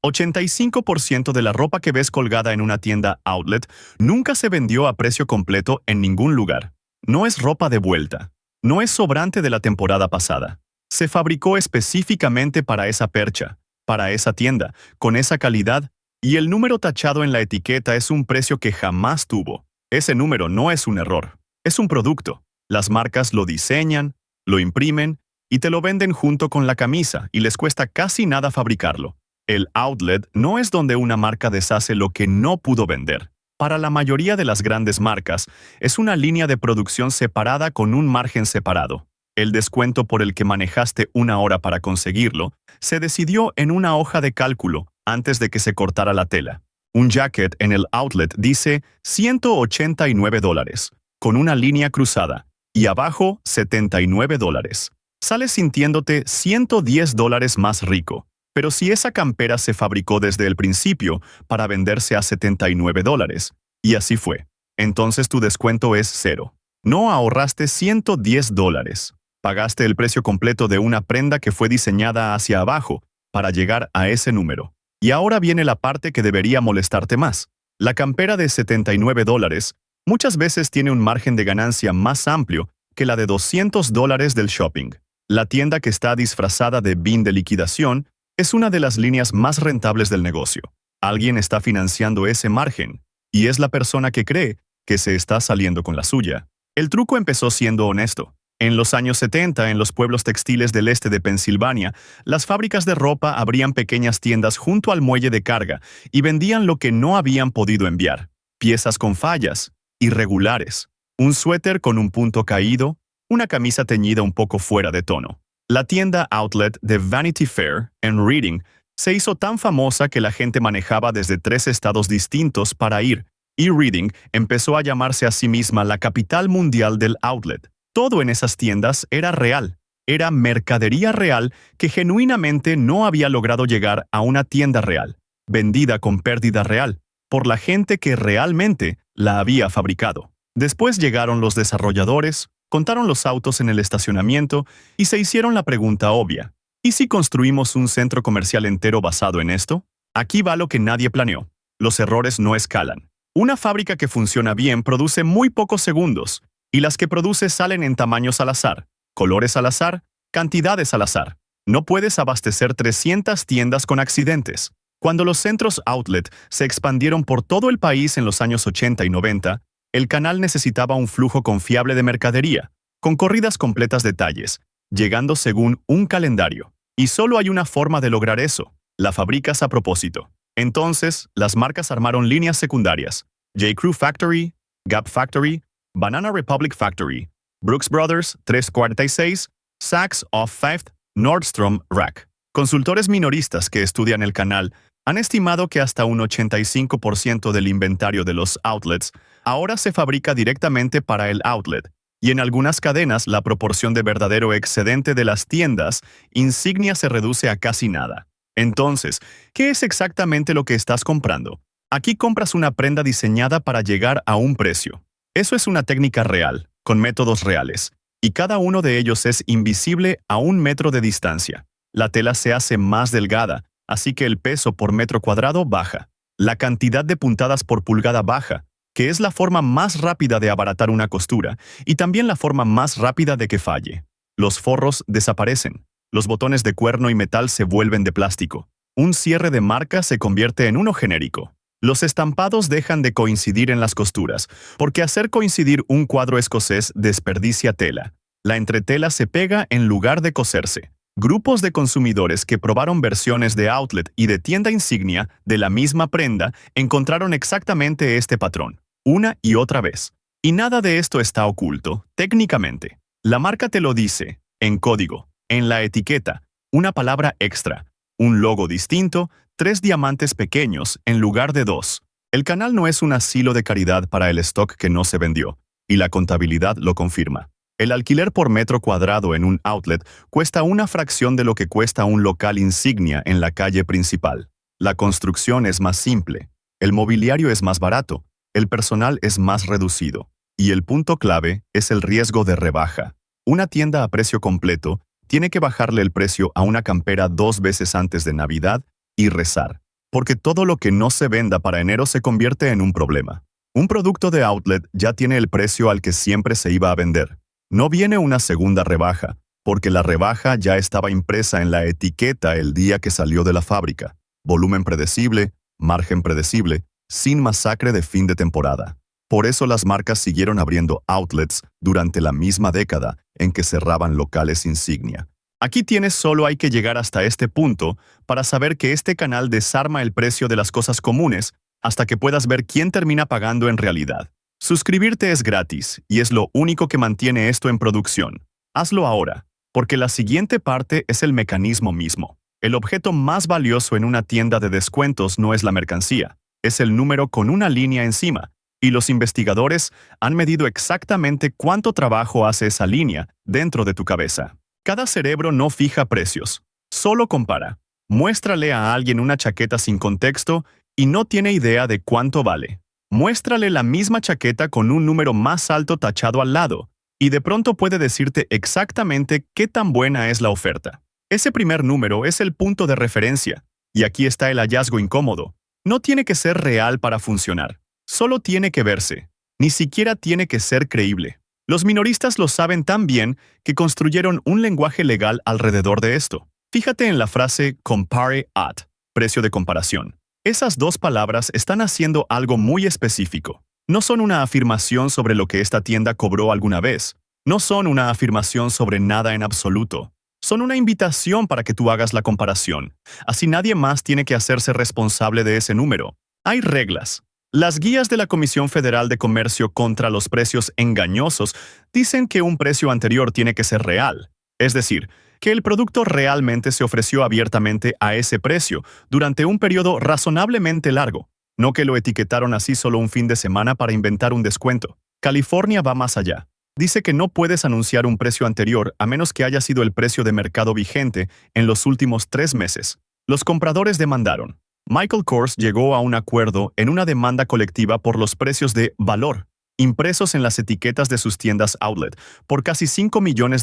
85% de la ropa que ves colgada en una tienda outlet nunca se vendió a precio completo en ningún lugar. No es ropa de vuelta. No es sobrante de la temporada pasada. Se fabricó específicamente para esa percha, para esa tienda, con esa calidad, y el número tachado en la etiqueta es un precio que jamás tuvo. Ese número no es un error. Es un producto. Las marcas lo diseñan, lo imprimen y te lo venden junto con la camisa y les cuesta casi nada fabricarlo. El outlet no es donde una marca deshace lo que no pudo vender. Para la mayoría de las grandes marcas, es una línea de producción separada con un margen separado. El descuento por el que manejaste una hora para conseguirlo se decidió en una hoja de cálculo antes de que se cortara la tela. Un jacket en el outlet dice $189, con una línea cruzada, y abajo $79. Sales sintiéndote $110 más rico. Pero si esa campera se fabricó desde el principio para venderse a $79, y así fue, entonces tu descuento es cero. No ahorraste $110. Pagaste el precio completo de una prenda que fue diseñada hacia abajo para llegar a ese número. Y ahora viene la parte que debería molestarte más. La campera de $79 muchas veces tiene un margen de ganancia más amplio que la de $200 del shopping. La tienda que está disfrazada de bin de liquidación es una de las líneas más rentables del negocio. Alguien está financiando ese margen, y es la persona que cree que se está saliendo con la suya. El truco empezó siendo honesto. En los años 70, en los pueblos textiles del este de Pensilvania, las fábricas de ropa abrían pequeñas tiendas junto al muelle de carga y vendían lo que no habían podido enviar. Piezas con fallas, irregulares, un suéter con un punto caído, una camisa teñida un poco fuera de tono. La tienda outlet de Vanity Fair, en Reading, se hizo tan famosa que la gente manejaba desde 3 estados distintos para ir, y Reading empezó a llamarse a sí misma la capital mundial del outlet. Todo en esas tiendas era real. Era mercadería real que genuinamente no había logrado llegar a una tienda real, vendida con pérdida real, por la gente que realmente la había fabricado. Después llegaron los desarrolladores, contaron los autos en el estacionamiento y se hicieron la pregunta obvia. ¿Y si construimos un centro comercial entero basado en esto? Aquí va lo que nadie planeó. Los errores no escalan. Una fábrica que funciona bien produce muy pocos segundos, y las que produce salen en tamaños al azar, colores al azar, cantidades al azar. No puedes abastecer 300 tiendas con accidentes. Cuando los centros outlet se expandieron por todo el país en los años 80 y 90, el canal necesitaba un flujo confiable de mercadería, con corridas completas de talles, llegando según un calendario. Y solo hay una forma de lograr eso: la fabricas a propósito. Entonces, las marcas armaron líneas secundarias: J. Crew Factory, Gap Factory, Banana Republic Factory, Brooks Brothers 346, Saks Off Fifth, Nordstrom Rack. Consultores minoristas que estudian el canal han estimado que hasta un 85% del inventario de los outlets ahora se fabrica directamente para el outlet, y en algunas cadenas la proporción de verdadero excedente de las tiendas insignia se reduce a casi nada. Entonces, ¿qué es exactamente lo que estás comprando? Aquí compras una prenda diseñada para llegar a un precio. Eso es una técnica real, con métodos reales, y cada uno de ellos es invisible a 1 metro de distancia. La tela se hace más delgada, así que el peso por metro cuadrado baja. La cantidad de puntadas por pulgada baja, que es la forma más rápida de abaratar una costura, y también la forma más rápida de que falle. Los forros desaparecen. Los botones de cuerno y metal se vuelven de plástico. Un cierre de marca se convierte en uno genérico. Los estampados dejan de coincidir en las costuras, porque hacer coincidir un cuadro escocés desperdicia tela. La entretela se pega en lugar de coserse. Grupos de consumidores que probaron versiones de outlet y de tienda insignia de la misma prenda encontraron exactamente este patrón, una y otra vez. Y nada de esto está oculto, técnicamente. La marca te lo dice, en código, en la etiqueta, una palabra extra, un logo distinto, 3 diamantes pequeños en lugar de 2. El canal no es un asilo de caridad para el stock que no se vendió, y la contabilidad lo confirma. El alquiler por metro cuadrado en un outlet cuesta una fracción de lo que cuesta un local insignia en la calle principal. La construcción es más simple, el mobiliario es más barato, el personal es más reducido, y el punto clave es el riesgo de rebaja. Una tienda a precio completo tiene que bajarle el precio a una campera 2 veces antes de Navidad y rezar. porque todo lo que no se venda para enero se convierte en un problema. Un producto de outlet ya tiene el precio al que siempre se iba a vender. No viene una segunda rebaja, porque la rebaja ya estaba impresa en la etiqueta el día que salió de la fábrica. Volumen predecible, margen predecible, sin masacre de fin de temporada. Por eso las marcas siguieron abriendo outlets durante la misma década en que cerraban locales insignia. Aquí solo hay que llegar hasta este punto para saber que este canal desarma el precio de las cosas comunes hasta que puedas ver quién termina pagando en realidad. Suscribirte es gratis y es lo único que mantiene esto en producción. Hazlo ahora, porque la siguiente parte es el mecanismo mismo. El objeto más valioso en una tienda de descuentos no es la mercancía, es el número con una línea encima, y los investigadores han medido exactamente cuánto trabajo hace esa línea dentro de tu cabeza. Cada cerebro no fija precios, solo compara. Muéstrale a alguien una chaqueta sin contexto y no tiene idea de cuánto vale. Muéstrale la misma chaqueta con un número más alto tachado al lado, y de pronto puede decirte exactamente qué tan buena es la oferta. Ese primer número es el punto de referencia, y aquí está el hallazgo incómodo. No tiene que ser real para funcionar, solo tiene que verse. Ni siquiera tiene que ser creíble. Los minoristas lo saben tan bien que construyeron un lenguaje legal alrededor de esto. Fíjate en la frase compare at, precio de comparación. Esas dos palabras están haciendo algo muy específico. No son una afirmación sobre lo que esta tienda cobró alguna vez. No son una afirmación sobre nada en absoluto. Son una invitación para que tú hagas la comparación. Así nadie más tiene que hacerse responsable de ese número. Hay reglas. Las guías de la Comisión Federal de Comercio contra los precios engañosos dicen que un precio anterior tiene que ser real. Es decir, que el producto realmente se ofreció abiertamente a ese precio durante un periodo razonablemente largo. No que lo etiquetaron así solo un fin de semana para inventar un descuento. California va más allá. Dice que no puedes anunciar un precio anterior a menos que haya sido el precio de mercado vigente en los últimos 3 meses. Los compradores demandaron. Michael Kors llegó a un acuerdo en una demanda colectiva por los precios de valor, impresos en las etiquetas de sus tiendas outlet, por casi $5 millones,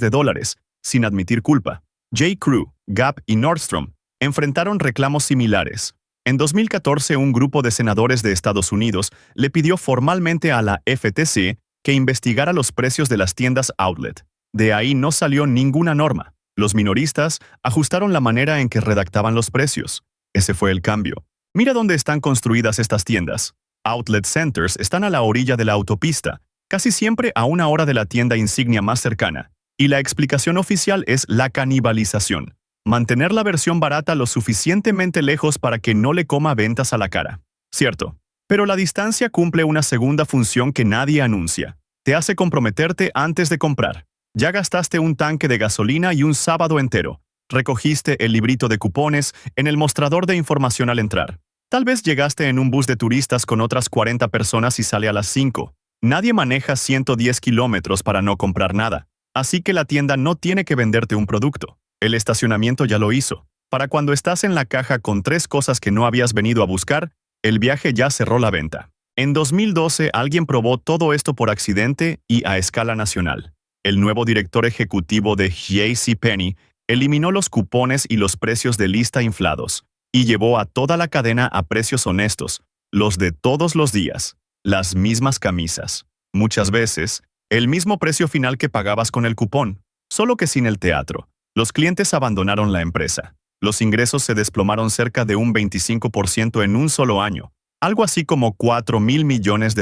sin admitir culpa. J.Crew, Gap y Nordstrom enfrentaron reclamos similares. En 2014, un grupo de senadores de Estados Unidos le pidió formalmente a la FTC que investigara los precios de las tiendas outlet. De ahí no salió ninguna norma. Los minoristas ajustaron la manera en que redactaban los precios. Ese fue el cambio. Mira dónde están construidas estas tiendas. Outlet centers están a la orilla de la autopista, casi siempre a 1 hora de la tienda insignia más cercana. Y la explicación oficial es la canibalización. Mantener la versión barata lo suficientemente lejos para que no le coma ventas a la cara. Cierto. Pero la distancia cumple una segunda función que nadie anuncia. Te hace comprometerte antes de comprar. Ya gastaste un tanque de gasolina y un sábado entero. Recogiste el librito de cupones en el mostrador de información al entrar. Tal vez llegaste en un bus de turistas con otras 40 personas y sale a las 5. Nadie maneja 110 kilómetros para no comprar nada. Así que la tienda no tiene que venderte un producto. El estacionamiento ya lo hizo. Para cuando estás en la caja con 3 cosas que no habías venido a buscar, el viaje ya cerró la venta. En 2012 alguien probó todo esto por accidente y a escala nacional. El nuevo director ejecutivo de JCPenney eliminó los cupones y los precios de lista inflados, y llevó a toda la cadena a precios honestos, los de todos los días, las mismas camisas. Muchas veces, el mismo precio final que pagabas con el cupón, solo que sin el teatro. Los clientes abandonaron la empresa. Los ingresos se desplomaron cerca de un 25% en un solo año, algo así como $4,000 millones.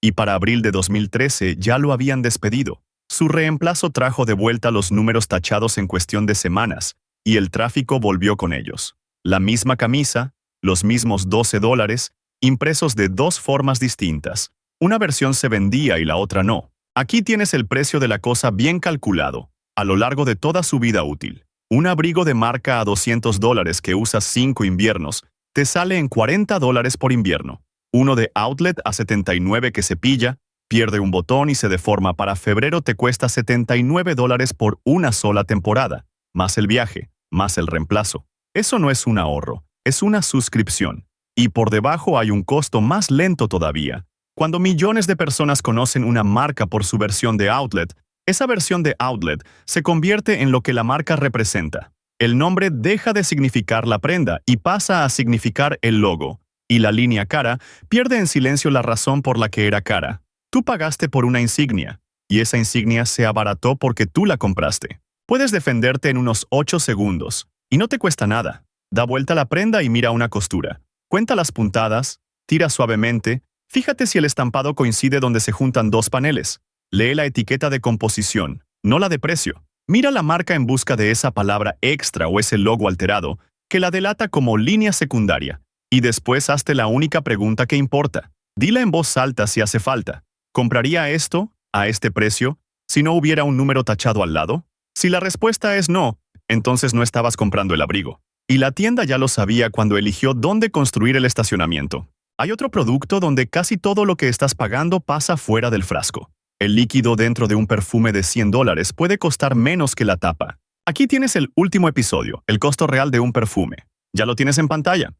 Y para abril de 2013 ya lo habían despedido. Su reemplazo trajo de vuelta los números tachados en cuestión de semanas, y el tráfico volvió con ellos. La misma camisa, los mismos $12, impresos de 2 formas distintas. Una versión se vendía y la otra no. Aquí tienes el precio de la cosa bien calculado, a lo largo de toda su vida útil. Un abrigo de marca a $200 que usas 5 inviernos, te sale en $40 por invierno. Uno de outlet a 79 que se pilla, pierde un botón y se deforma para febrero te cuesta $79 por una sola temporada, más el viaje, más el reemplazo. Eso no es un ahorro, es una suscripción. Y por debajo hay un costo más lento todavía. Cuando millones de personas conocen una marca por su versión de outlet, esa versión de outlet se convierte en lo que la marca representa. El nombre deja de significar la prenda y pasa a significar el logo. Y la línea cara pierde en silencio la razón por la que era cara. Tú pagaste por una insignia, y esa insignia se abarató porque tú la compraste. Puedes defenderte en unos 8 segundos, y no te cuesta nada. Da vuelta la prenda y mira una costura. Cuenta las puntadas, tira suavemente, fíjate si el estampado coincide donde se juntan dos paneles. Lee la etiqueta de composición, no la de precio. Mira la marca en busca de esa palabra extra o ese logo alterado, que la delata como línea secundaria. Y después hazte la única pregunta que importa. Dila en voz alta si hace falta. ¿Compraría esto, a este precio, si no hubiera un número tachado al lado? Si la respuesta es no, entonces no estabas comprando el abrigo. Y la tienda ya lo sabía cuando eligió dónde construir el estacionamiento. Hay otro producto donde casi todo lo que estás pagando pasa fuera del frasco. El líquido dentro de un perfume de $100 puede costar menos que la tapa. Aquí tienes el último episodio, el costo real de un perfume. Ya lo tienes en pantalla.